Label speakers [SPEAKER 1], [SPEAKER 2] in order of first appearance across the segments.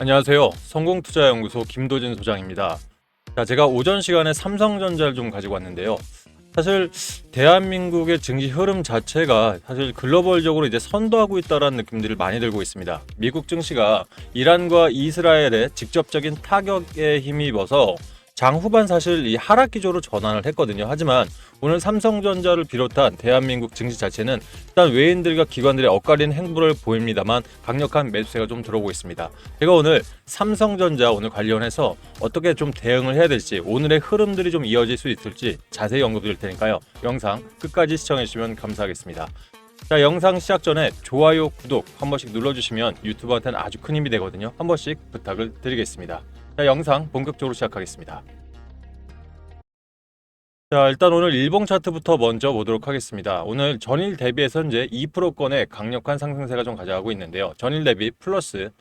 [SPEAKER 1] 안녕하세요. 성공투자연구소 김도진 소장입니다. 자, 제가 오전 시간에 삼성전자를 좀 가지고 왔는데요. 사실 대한민국의 증시 흐름 자체가 사실 글로벌적으로 이제 선도하고 있다는 느낌들을 많이 들고 있습니다. 미국 증시가 이란과 이스라엘의 직접적인 타격에 힘입어서 장 후반 사실 이 하락 기조로 전환을 했거든요. 하지만 오늘 삼성전자를 비롯한 대한민국 증시 자체는 일단 외인들과 기관들의 엇갈린 행보를 보입니다만 강력한 매수세가 좀 들어오고 있습니다. 제가 오늘 삼성전자 오늘 관련해서 어떻게 좀 대응을 해야 될지, 오늘의 흐름들이 좀 이어질 수 있을지 자세히 언급드릴 테니까요. 영상 끝까지 시청해 주시면 감사하겠습니다. 자, 영상 시작 전에 좋아요, 구독 한 번씩 눌러주시면 유튜브한테는 아주 큰 힘이 되거든요. 한 번씩 부탁을 드리겠습니다. 자, 영상 본격적으로 시작하겠습니다. 자, 일단 오늘 일봉 차트부터 먼저 보도록 하겠습니다. 오늘 전일 대비해서 현재 2%권의 강력한 상승세가 좀 가져가고 있는데요. 전일 대비 플러스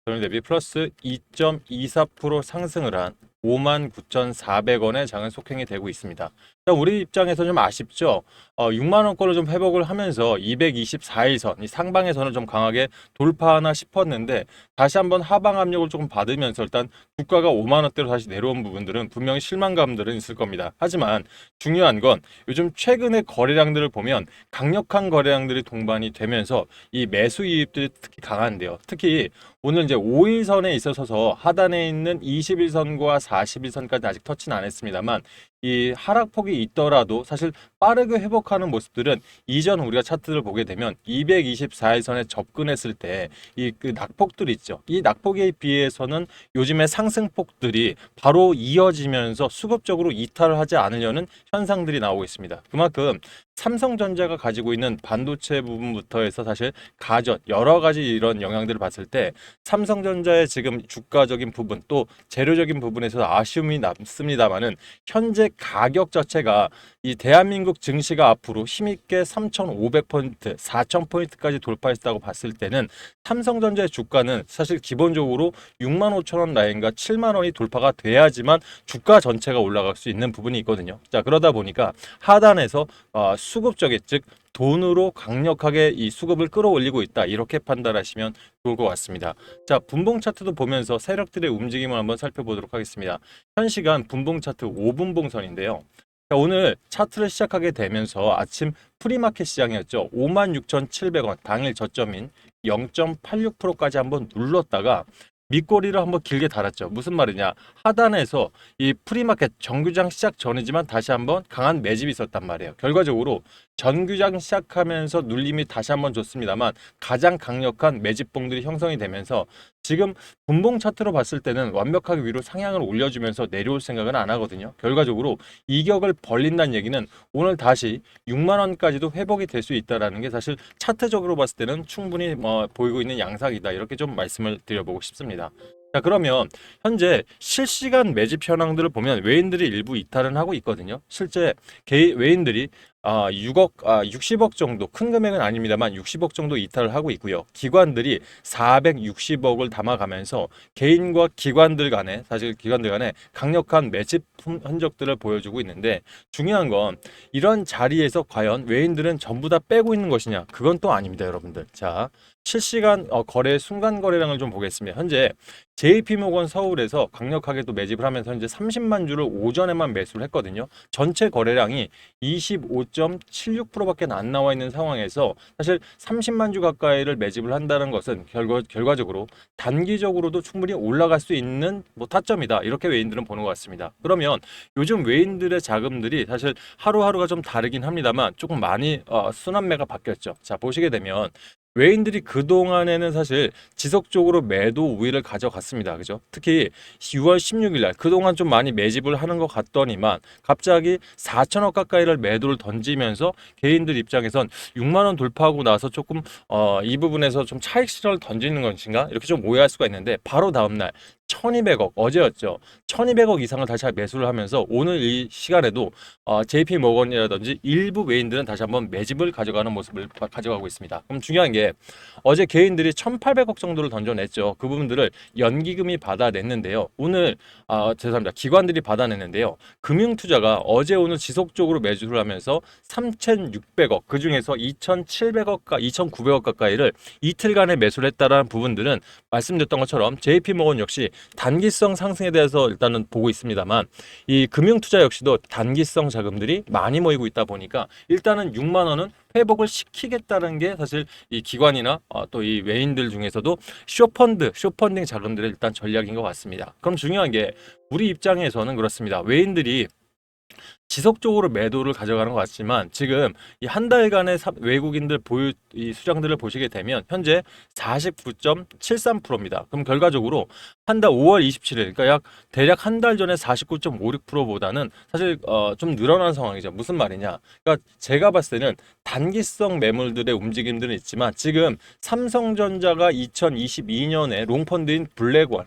[SPEAKER 1] 2.24% 상승을 한 59,400원의 장은 속행이 되고 있습니다. 자, 우리 입장에서 좀 아쉽죠. 6만원권을 좀 회복을 하면서 224일선, 이 상방에선을 좀 강하게 돌파하나 싶었는데 다시 한번 하방 압력을 조금 받으면서 일단 주가가 5만원대로 다시 내려온 부분들은 분명히 실망감들은 있을 겁니다. 하지만 중요한 건 요즘 최근의 거래량들을 보면 강력한 거래량들이 동반이 되면서 이 매수 유입들이 특히 강한데요. 특히 오늘 이제 5일선에 있어서 하단에 있는 21선과 41선까지 아직 터치는 안 했습니다만 이 하락폭이 있더라도 사실 빠르게 회복하는 모습들은 이전 우리가 차트를 보게 되면 224일선에 접근했을 때 이 그 낙폭들 있죠. 이 낙폭에 비해서는 요즘의 상승폭들이 바로 이어지면서 수급적으로 이탈을 하지 않으려는 현상들이 나오고 있습니다. 그만큼 삼성전자가 가지고 있는 반도체 부분부터 해서 사실 가전 여러 가지 이런 영향들을 봤을 때 삼성전자의 지금 주가적인 부분 또 재료적인 부분에서 아쉬움이 남습니다만은 현재 가격 자체가 이 대한민국 증시가 앞으로 힘있게 3,500포인트, 4,000포인트까지 돌파했다고 봤을 때는 삼성전자의 주가는 사실 기본적으로 6만 5천 원 라인과 7만 원이 돌파가 돼야지만 주가 전체가 올라갈 수 있는 부분이 있거든요. 자, 그러다 보니까 하단에서 수급적인 즉 돈으로 강력하게 이 수급을 끌어올리고 있다. 이렇게 판단하시면 좋을 것 같습니다. 자, 분봉 차트도 보면서 세력들의 움직임을 한번 살펴보도록 하겠습니다. 현 시간 분봉 차트 5분봉선인데요. 자, 오늘 차트를 시작하게 되면서 아침 프리마켓 시장이었죠. 56,700원 당일 저점인 0.86%까지 한번 눌렀다가 밑꼬리를 한번 길게 달았죠. 무슨 말이냐? 하단에서 이 프리마켓 정규장 시작 전이지만 다시 한번 강한 매집이 있었단 말이에요. 결과적으로 정규장 시작하면서 눌림이 다시 한번 줬습니다만 가장 강력한 매집봉들이 형성이 되면서 지금 분봉 차트로 봤을 때는 완벽하게 위로 상향을 올려주면서 내려올 생각은 안 하거든요. 결과적으로 이격을 벌린다는 얘기는 오늘 다시 6만 원까지도 회복이 될 수 있다라는 게 사실 차트적으로 봤을 때는 충분히 보이고 있는 양상이다. 이렇게 좀 말씀을 드려보고 싶습니다. 자, 그러면 현재 실시간 매집 현황들을 보면 외인들이 일부 이탈은 하고 있거든요. 실제 외인들이 60억 정도, 큰 금액은 아닙니다만 60억 정도 이탈을 하고 있고요. 기관들이 460억을 담아가면서 개인과 기관들 간에 사실 기관들 간에 강력한 매집 흔적들을 보여주고 있는데 중요한 건 이런 자리에서 과연 외인들은 전부 다 빼고 있는 것이냐? 그건 또 아닙니다, 여러분들. 자, 실시간 거래 순간 거래량을 좀 보겠습니다. 현재 JP모건 서울에서 강력하게 또 매집을 하면서 현재 30만 주를 오전에만 매수를 했거든요. 전체 거래량이 25.76%밖에 안 나와 있는 상황에서 사실 30만 주 가까이를 매집을 한다는 것은 결과적으로 단기적으로도 충분히 올라갈 수 있는 타점이다. 이렇게 외인들은 보는 것 같습니다. 그러면 요즘 외인들의 자금들이 사실 하루하루가 좀 다르긴 합니다만 조금 많이 순환매가 바뀌었죠. 자, 보시게 되면 외인들이 그동안에는 사실 지속적으로 매도 우위를 가져갔습니다. 그죠? 특히 6월 16일 날 그동안 좀 많이 매집을 하는 것 같더니만 갑자기 4천억 가까이를 매도를 던지면서 개인들 입장에선 6만 원 돌파하고 나서 조금 이 부분에서 좀 차익 실현을 던지는 것인가? 이렇게 좀 오해할 수가 있는데 바로 다음 날 1200억 어제였죠. 1200억 이상을 다시 매수를 하면서 오늘 이 시간에도 JP 모건이라든지 일부 외인들은 다시 한번 매집을 가져가는 모습을 가져가고 있습니다. 그럼 중요한 게 어제 개인들이 1800억 정도를 던져냈죠. 그 부분들을 연기금이 받아냈는데요. 오늘 죄송합니다. 기관들이 받아냈는데요. 금융투자가 어제 오늘 지속적으로 매수를 하면서 3600억 그중에서 2700억, 2900억 가까이를 이틀간에 매수를 했다라는 부분들은 말씀드렸던 것처럼 JP모건 역시 단기성 상승에 대해서 일단은 보고 있습니다만 이 금융투자 역시도 단기성 자금들이 많이 모이고 있다 보니까 일단은 6만 원은 회복을 시키겠다는 게 사실 이 기관이나 또 이 외인들 중에서도 쇼펀딩 자금들의 일단 전략인 것 같습니다. 그럼 중요한 게 우리 입장에서는 그렇습니다. 외인들이 지속적으로 매도를 가져가는 것 같지만 지금 이 한 달간의 외국인들 보유 이 수량들을 보시게 되면 현재 49.73%입니다. 그럼 결과적으로 한 달 5월 27일 그러니까 약 대략 한 달 전에 49.56%보다는 사실 좀 늘어난 상황이죠. 무슨 말이냐? 그러니까 제가 봤을 때는 단기성 매물들의 움직임들은 있지만 지금 삼성전자가 2022년에 롱펀드인 블랙록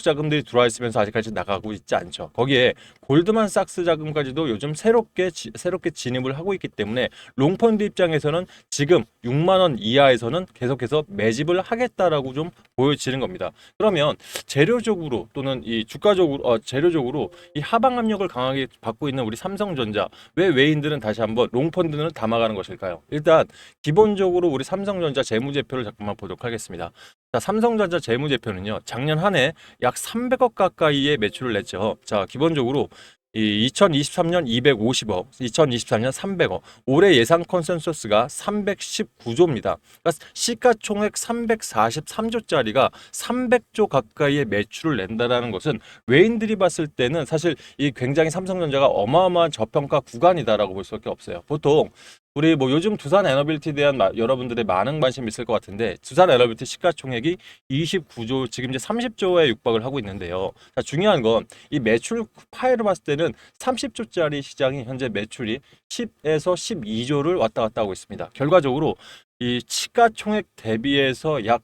[SPEAKER 1] 자금들이 들어와 있으면서 아직까지 나가고 있지 않죠. 거기에 골드만삭스 자금까지도 요즘 새롭게 진입을 하고 있기 때문에 롱펀드 입장에서는 지금 6만 원 이하에서는 계속해서 매집을 하겠다라고 좀 보여지는 겁니다. 그러면 재료적으로 또는 이 주가적으로 재료적으로 이 하방 압력을 강하게 받고 있는 우리 삼성전자 왜 외인들은 다시 한번 롱펀드는 담아가는 것일까요? 일단 기본적으로 우리 삼성전자 재무제표를 잠깐만 보도록 하겠습니다. 자, 삼성전자 재무제표는요, 작년 한 해 약 300억 가까이의 매출을 냈죠. 자, 기본적으로 이 2023년 250억, 2024년 300억, 올해 예상 컨센서스가 319조입니다. 그러니까 시가총액 343조짜리가 300조 가까이의 매출을 낸다라는 것은 외인들이 봤을 때는 사실 이 굉장히 삼성전자가 어마어마한 저평가 구간이다라고 볼 수밖에 없어요. 보통 우리 뭐 요즘 두산 에너빌티에 대한 여러분들의 많은 관심이 있을 것 같은데 두산 에너빌티 시가총액이 29조 지금 이제 30조에 육박을 하고 있는데요. 자, 중요한 건 이 매출 파이를 봤을 때는 30조짜리 시장이 현재 매출이 10에서 12조를 왔다 갔다 하고 있습니다. 결과적으로 이 시가총액 대비해서 약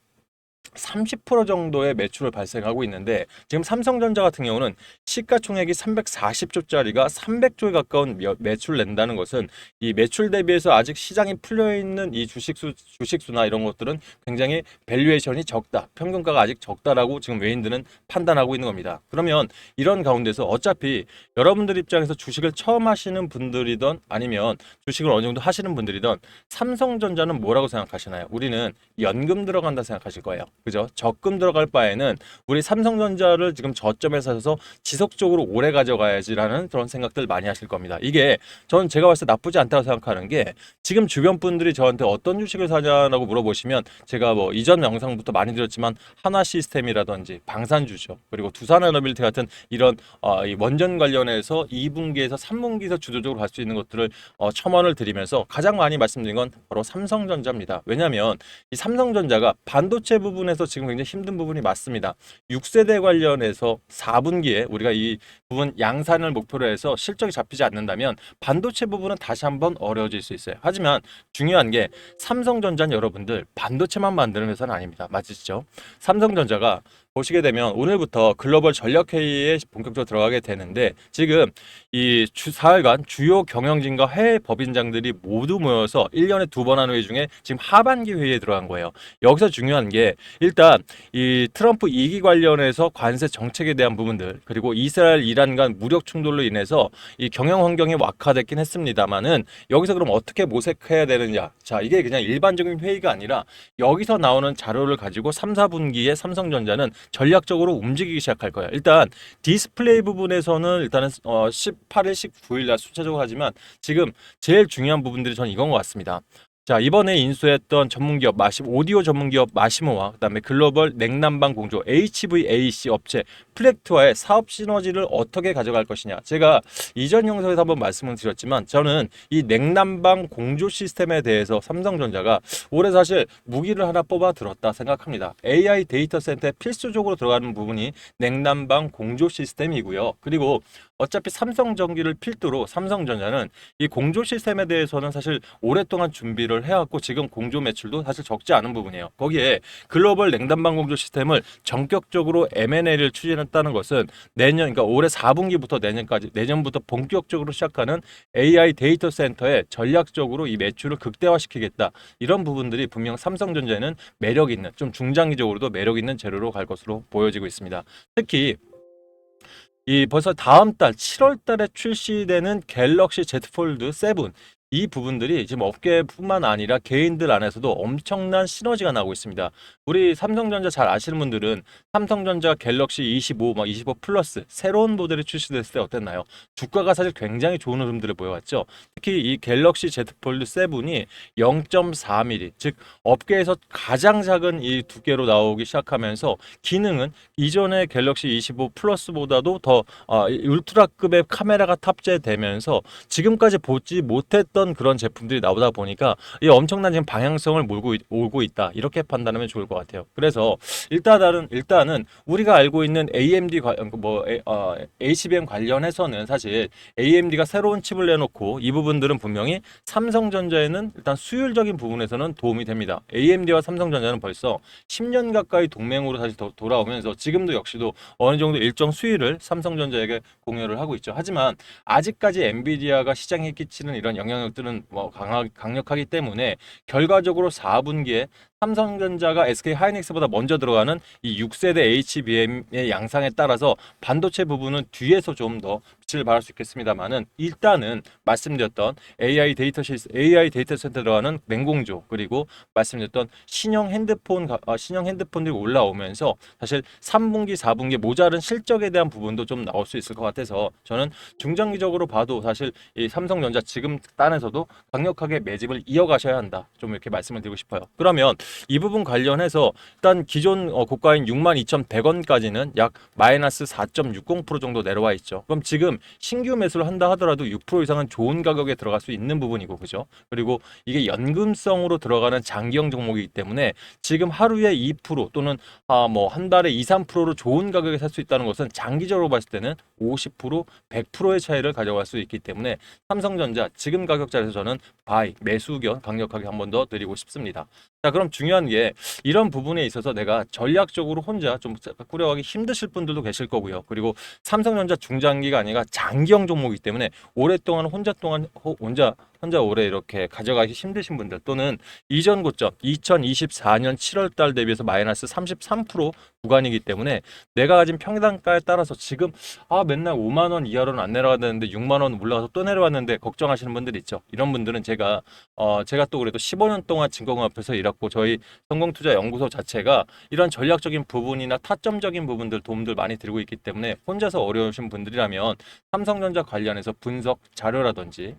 [SPEAKER 1] 30% 정도의 매출을 발생하고 있는데 지금 삼성전자 같은 경우는 시가총액이 340조짜리가 300조에 가까운 매출을 낸다는 것은 이 매출 대비해서 아직 시장이 풀려있는 이 주식수나 이런 것들은 굉장히 밸류에이션이 적다. 평균가가 아직 적다라고 지금 외인들은 판단하고 있는 겁니다. 그러면 이런 가운데서 어차피 여러분들 입장에서 주식을 처음 하시는 분들이든 아니면 주식을 어느 정도 하시는 분들이든 삼성전자는 뭐라고 생각하시나요? 우리는 연금 들어간다 생각하실 거예요. 그죠? 적금 들어갈 바에는 우리 삼성전자를 지금 저점에 서서 지속적으로 오래 가져가야지라는 그런 생각들 많이 하실 겁니다. 이게 저는 제가 봤을 때 나쁘지 않다고 생각하는 게 지금 주변 분들이 저한테 어떤 주식을 사냐라고 물어보시면 제가 뭐 이전 영상부터 많이 드렸지만 하나시스템이라든지 방산주죠. 그리고 두산에너빌티 같은 이런 이 원전 관련해서 2분기에서 3분기에서 주도적으로 갈 수 있는 것들을 첨언을 드리면서 가장 많이 말씀드린 건 바로 삼성전자입니다. 왜냐하면 이 삼성전자가 반도체 부분에서 지금 굉장히 힘든 부분이 맞습니다. 6세대 관련해서 4분기에 우리가 이 부분 양산을 목표로 해서 실적이 잡히지 않는다면 반도체 부분은 다시 한번 어려워질 수 있어요. 하지만 중요한 게 삼성전자는 여러분들 반도체만 만드는 회사는 아닙니다. 맞으시죠? 삼성전자가 보시게 되면 오늘부터 글로벌 전략회의에 본격적으로 들어가게 되는데 지금 이 4일간 주요 경영진과 해외 법인장들이 모두 모여서 1년에 2번 하는 회의 중에 지금 하반기 회의에 들어간 거예요. 여기서 중요한 게 일단 이 트럼프 2기 관련해서 관세 정책에 대한 부분들 그리고 이스라엘 이란 간 무력 충돌로 인해서 이 경영 환경이 악화됐긴 했습니다만은 여기서 그럼 어떻게 모색해야 되느냐. 자, 이게 그냥 일반적인 회의가 아니라 여기서 나오는 자료를 가지고 3, 4분기에 삼성전자는 전략적으로 움직이기 시작할 거예요. 일단 디스플레이 부분에서는 일단은 18일, 19일 날 수차적으로 하지만 지금 제일 중요한 부분들이 저는 이건 것 같습니다. 자, 이번에 인수했던 전문기업 오디오 전문기업 마시모와 그다음에 글로벌 냉난방 공조 HVAC 업체 플렉트와의 사업 시너지를 어떻게 가져갈 것이냐. 제가 이전 영상에서 한번 말씀을 드렸지만 저는 이 냉난방 공조 시스템에 대해서 삼성전자가 올해 사실 무기를 하나 뽑아 들었다 생각합니다. AI 데이터 센터에 필수적으로 들어가는 부분이 냉난방 공조 시스템이고요. 그리고 어차피 삼성전기를 필두로 삼성전자는 이 공조 시스템에 대해서는 사실 오랫동안 준비를 해왔고 지금 공조 매출도 사실 적지 않은 부분이에요. 거기에 글로벌 냉난방 공조 시스템을 전격적으로 M&A를 추진했다는 것은 내년, 그러니까 올해 4분기부터 내년까지, 내년부터 본격적으로 시작하는 AI 데이터 센터에 전략적으로 이 매출을 극대화시키겠다. 이런 부분들이 분명 삼성전자에는 매력 있는, 좀 중장기적으로도 매력 있는 재료로 갈 것으로 보여지고 있습니다. 특히 이 벌써 다음 달 7월 달에 출시되는 갤럭시 Z 폴드 7, 이 부분들이 지금 업계뿐만 아니라 개인들 안에서도 엄청난 시너지가 나고 있습니다. 우리 삼성전자 잘 아시는 분들은 삼성전자 갤럭시 25, 25 플러스 새로운 모델이 출시됐을 때 어땠나요? 주가가 사실 굉장히 좋은 흐름들을 보여왔죠. 특히 이 갤럭시 Z 폴드 7이 0.4mm, 즉 업계에서 가장 작은 이 두께로 나오기 시작하면서 기능은 이전의 갤럭시 25 플러스보다도 더 울트라급의 카메라가 탑재되면서 지금까지 보지 못했던 그런 제품들이 나오다 보니까 이 엄청난 지금 방향성을 오고 있다, 이렇게 판단하면 좋을 것 같아요. 그래서 일단은 우리가 알고 있는 AMD HBM 관련해서는 사실 AMD가 새로운 칩을 내놓고 이 부분들은 분명히 삼성전자에는 일단 수율적인 부분에서는 도움이 됩니다. AMD와 삼성전자는 벌써 10년 가까이 동맹으로 다시 돌아오면서 지금도 역시도 어느 정도 일정 수위를 삼성전자에게 공유를 하고 있죠. 하지만 아직까지 엔비디아가 시장에 끼치는 이런 영향력들은 강력하기 때문에 결과적으로 4분기에 삼성전자가 SK 하이닉스보다 먼저 들어가는 이 6세대 HBM의 양상에 따라서 반도체 부분은 뒤에서 좀 더 빛을 발할 수 있겠습니다만은, 일단은 말씀드렸던 AI 데이터 센터 들어가는 냉공조, 그리고 말씀드렸던 신형 핸드폰들이 올라오면서 사실 3분기, 4분기 모자른 실적에 대한 부분도 좀 나올 수 있을 것 같아서 저는 중장기적으로 봐도 사실 이 삼성전자 지금 단에서도 강력하게 매집을 이어가셔야 한다, 좀 이렇게 말씀을 드리고 싶어요. 그러면 이 부분 관련해서 일단 기존 고가인 62,100원까지는 약 마이너스 4.60% 정도 내려와 있죠. 그럼 지금 신규 매수를 한다 하더라도 6% 이상은 좋은 가격에 들어갈 수 있는 부분이고, 그죠? 그리고 이게 연금성으로 들어가는 장기형 종목이기 때문에 지금 하루에 2% 또는 한 달에 2, 3%로 좋은 가격에 살 수 있다는 것은 장기적으로 봤을 때는 50%, 100%의 차이를 가져갈 수 있기 때문에 삼성전자 지금 가격 자리에서 저는 매수 의견 강력하게 한 번 더 드리고 싶습니다. 자, 그럼 중요한 게 이런 부분에 있어서 내가 전략적으로 혼자 좀 꾸려가기 힘드실 분들도 계실 거고요. 그리고 삼성전자 중장기가 아니라 장기형 종목이기 때문에 오랫동안 혼자 오래 이렇게 가져가기 힘드신 분들, 또는 이전 고점 2024년 7월 달 대비해서 마이너스 33% 구간이기 때문에 내가 가진 평단가에 따라서 지금 맨날 5만 원 이하로는 안 내려가는데 6만 원 올라가서 또 내려왔는데 걱정하시는 분들 있죠. 이런 분들은 제가 또 그래도 15년 동안 증권업에서 일했고 저희 성공투자연구소 자체가 이런 전략적인 부분이나 타점적인 부분들 도움들 많이 드리고 있기 때문에 혼자서 어려우신 분들이라면 삼성전자 관련해서 분석 자료라든지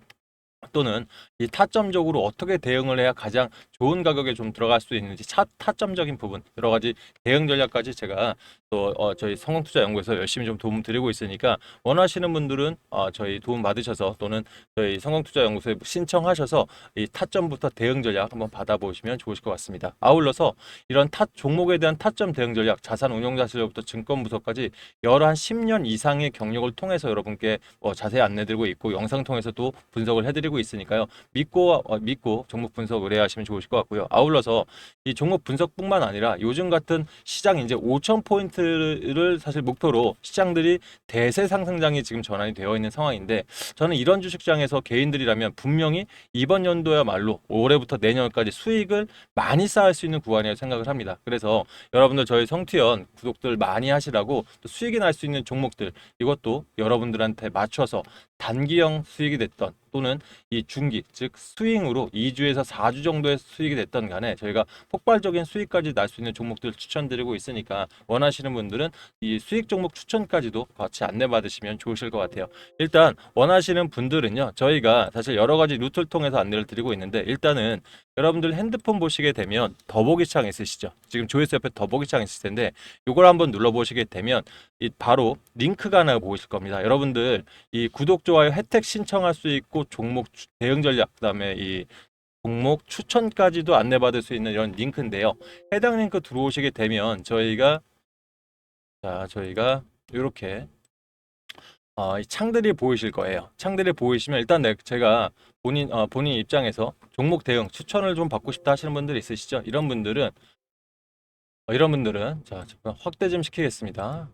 [SPEAKER 1] 또는 이 타점적으로 어떻게 대응을 해야 가장 좋은 가격에 좀 들어갈 수 있는지 타점적인 부분, 여러 가지 대응 전략까지 제가 또 저희 성공투자연구에서 열심히 좀 도움 드리고 있으니까 원하시는 분들은 저희 도움 받으셔서 또는 저희 성공투자연구소에 신청하셔서 이 타점부터 대응 전략 한번 받아보시면 좋으실 것 같습니다. 아울러서 이런 종목에 대한 타점 대응 전략, 자산 운용 자료부터 증권 분석까지 여러 한 10년 이상의 경력을 통해서 여러분께 자세히 안내드리고 있고 영상 통해서도 분석을 해드리고 있으니까요. 믿고 종목 분석 의뢰하시면 좋으실 것 같고요. 아울러서 이 종목 분석뿐만 아니라 요즘 같은 시장 이제 5천 포인트를 사실 목표로 시장들이 대세 상승장이 지금 전환이 되어 있는 상황인데, 저는 이런 주식장에서 개인들이라면 분명히 이번 연도야말로 올해부터 내년까지 수익을 많이 쌓을 수 있는 구간이라고 생각을 합니다. 그래서 여러분들 저희 성투연 구독들 많이 하시라고 또 수익이 날 수 있는 종목들, 이것도 여러분들한테 맞춰서 단기형 수익이 됐던 또는 이 중기, 즉 스윙으로 2주에서 4주 정도의 수익이 됐던 간에 저희가 폭발적인 수익까지 날 수 있는 종목들 추천드리고 있으니까 원하시는 분들은 이 수익 종목 추천까지도 같이 안내받으시면 좋으실 것 같아요. 일단 원하시는 분들은요, 저희가 사실 여러 가지 루트를 통해서 안내를 드리고 있는데, 일단은 여러분들 핸드폰 보시게 되면 더보기창 있으시죠? 지금 조회수 옆에 더보기창 있을 텐데 이걸 한번 눌러보시게 되면 바로 링크가 하나 보이실 겁니다. 여러분들 이 구독, 좋아요 혜택 신청할 수 있고 종목 대응 전략, 그다음에 이 종목 추천까지도 안내받을 수 있는 이런 링크인데요. 해당 링크 들어오시게 되면 저희가 이렇게 이 창들이 보이실 거예요. 창들이 보이시면 일단 제가 본인 입장에서 종목 대응 추천을 좀 받고 싶다 하시는 분들 있으시죠? 이런 분들은 자, 잠깐 확대 좀 시키겠습니다.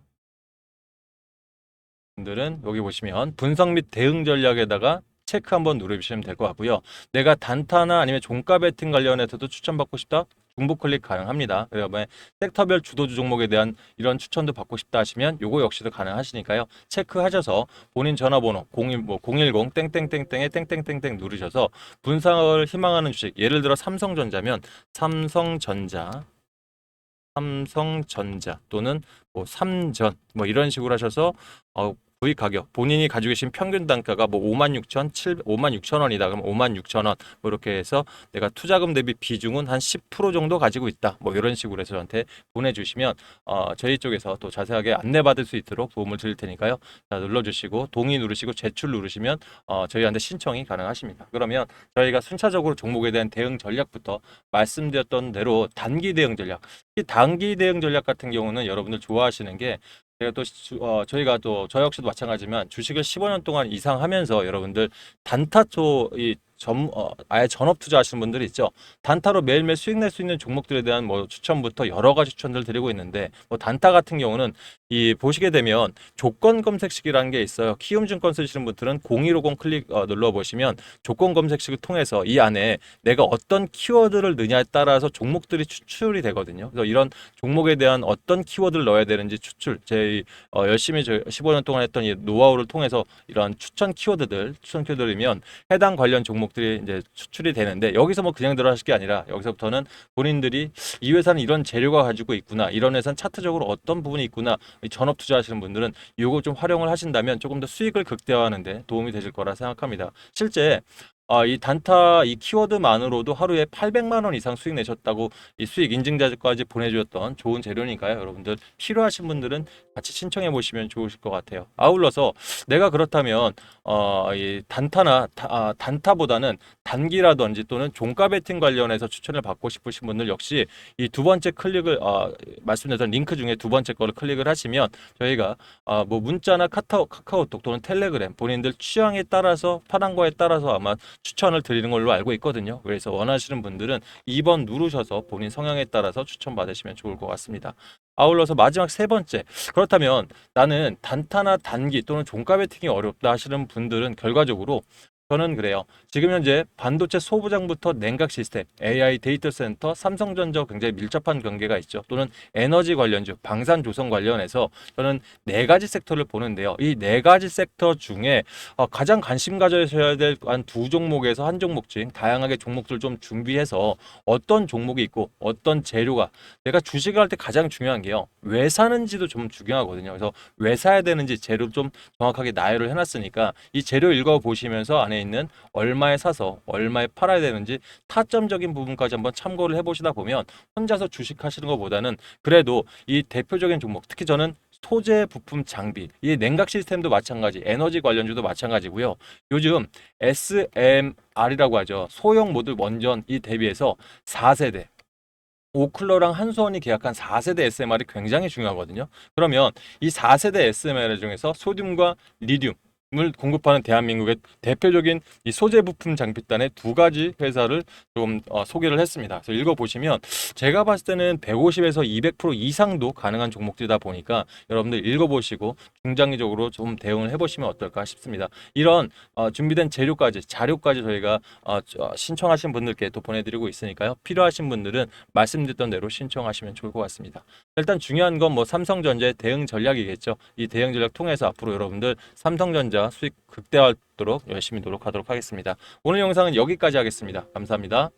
[SPEAKER 1] 분들은 여기 보시면 분석 및 대응 전략에다가 체크 한번 누르시면 될 것 같고요. 내가 단타나 아니면 종가 베팅 관련해서도 추천받고 싶다? 중복 클릭 가능합니다. 그다음에 섹터별 주도주 종목에 대한 이런 추천도 받고 싶다 하시면 요거 역시도 가능하시니까요. 체크하셔서 본인 전화번호 010 땡땡땡땡에 땡땡땡땡 누르셔서 분석을 희망하는 주식, 예를 들어 삼성전자면 삼성전자 또는 뭐 삼전 뭐 이런 식으로 하셔서 구입 가격 본인이 가지고 계신 평균 단가가 뭐 56,000원이다. 그럼 56,000원 뭐 이렇게 해서 내가 투자금 대비 비중은 한 10% 정도 가지고 있다. 뭐 이런 식으로 해서 저한테 보내주시면 저희 쪽에서 또 자세하게 안내받을 수 있도록 도움을 드릴 테니까요. 자, 눌러주시고 동의 누르시고 제출 누르시면 저희한테 신청이 가능하십니다. 그러면 저희가 순차적으로 종목에 대한 대응 전략부터 말씀드렸던 대로 단기 대응 전략 이 단기 대응 전략 같은 경우는 여러분들 좋아하시는 게 제가 또 저희가 또 저 역시도 마찬가지지만 주식을 15년 동안 이상 하면서 여러분들 단타 쪽이 아예 전업 투자하시는 분들이 있죠. 단타로 매일매일 수익 낼 수 있는 종목들에 대한 뭐 추천부터 여러 가지 추천들 드리고 있는데 뭐 단타 같은 경우는 이 보시게 되면 조건 검색식이라는 게 있어요. 키움증권 쓰시는 분들은 0150 클릭 눌러 보시면 조건 검색식을 통해서 이 안에 내가 어떤 키워드를 넣냐에 따라서 종목들이 추출이 되거든요. 그래서 이런 종목에 대한 어떤 키워드를 넣어야 되는지 저희 열심히 15년 동안 했던 이 노하우를 통해서 이런 추천 키워드들이면 해당 관련 종목들이 이제 추출이 되는데 여기서 뭐 그냥 들어가실 게 아니라 여기서부터는 본인들이 이 회사는 이런 재료가 가지고 있구나, 이런 회사는 차트적으로 어떤 부분이 있구나, 전업 투자하시는 분들은 이거 좀 활용을 하신다면 조금 더 수익을 극대화하는데 도움이 되실 거라 생각합니다. 실제 이 단타 이 키워드만으로도 하루에 800만 원 이상 수익 내셨다고 이 수익 인증자까지 보내주었던 좋은 재료니까요. 여러분들 필요하신 분들은 같이 신청해 보시면 좋으실 것 같아요. 아울러서 내가 그렇다면 이 단타보다는 단기라든지 또는 종가 베팅 관련해서 추천을 받고 싶으신 분들 역시 이 두 번째 클릭을 말씀드렸던 링크 중에 두 번째 거를 클릭을 하시면 저희가 뭐 문자나 카카오톡 또는 텔레그램 본인들 취향에 따라서 편한 거에 따라서 아마 추천을 드리는 걸로 알고 있거든요. 그래서 원하시는 분들은 2번 누르셔서 본인 성향에 따라서 추천 받으시면 좋을 것 같습니다. 아울러서 마지막 세 번째, 그렇다면 나는 단타나 단기 또는 종가 베팅이 어렵다 하시는 분들은 결과적으로 저는 그래요. 지금 현재 반도체 소부장부터 냉각 시스템, AI 데이터 센터, 삼성전자 굉장히 밀접한 관계가 있죠. 또는 에너지 관련주, 방산 조성 관련해서 저는 네 가지 섹터를 보는데요. 이 네 가지 섹터 중에 가장 관심 가져셔야 될 한 두 종목에서 한 종목씩 다양하게 종목들 좀 준비해서 어떤 종목이 있고 어떤 재료가 내가 주식을 할 때 가장 중요한 게요. 왜 사는지도 좀 중요하거든요. 그래서 왜 사야 되는지 재료 좀 정확하게 나열을 해놨으니까 이 재료 읽어보시면서 안에 있는 얼마에 사서 얼마에 팔아야 되는지 타점적인 부분까지 한번 참고를 해보시다 보면 혼자서 주식하시는 것보다는 그래도 이 대표적인 종목, 특히 저는 소재 부품 장비, 이 냉각 시스템도 마찬가지, 에너지 관련주도 마찬가지고요. 요즘 SMR이라고 하죠. 소형 모듈 원전 이 대비해서 4세대 오클러랑 한수원이 계약한 4세대 SMR이 굉장히 중요하거든요. 그러면 이 4세대 SMR 중에서 소듐과 리튬을 공급하는 대한민국의 대표적인 이 소재 부품 장비단의 두 가지 회사를 좀 소개를 했습니다. 그래서 읽어보시면 제가 봤을 때는 150에서 200% 이상도 가능한 종목들이다 보니까 여러분들 읽어보시고 중장기적으로 좀 대응을 해보시면 어떨까 싶습니다. 이런 준비된 자료까지 저희가 신청하신 분들께 또 보내드리고 있으니까요. 필요하신 분들은 말씀드렸던 대로 신청하시면 좋을 것 같습니다. 일단 중요한 건 뭐 삼성전자의 대응 전략이겠죠. 이 대응 전략 통해서 앞으로 여러분들 삼성전자 수익 극대화하도록 열심히 노력하도록 하겠습니다. 오늘 영상은 여기까지 하겠습니다. 감사합니다.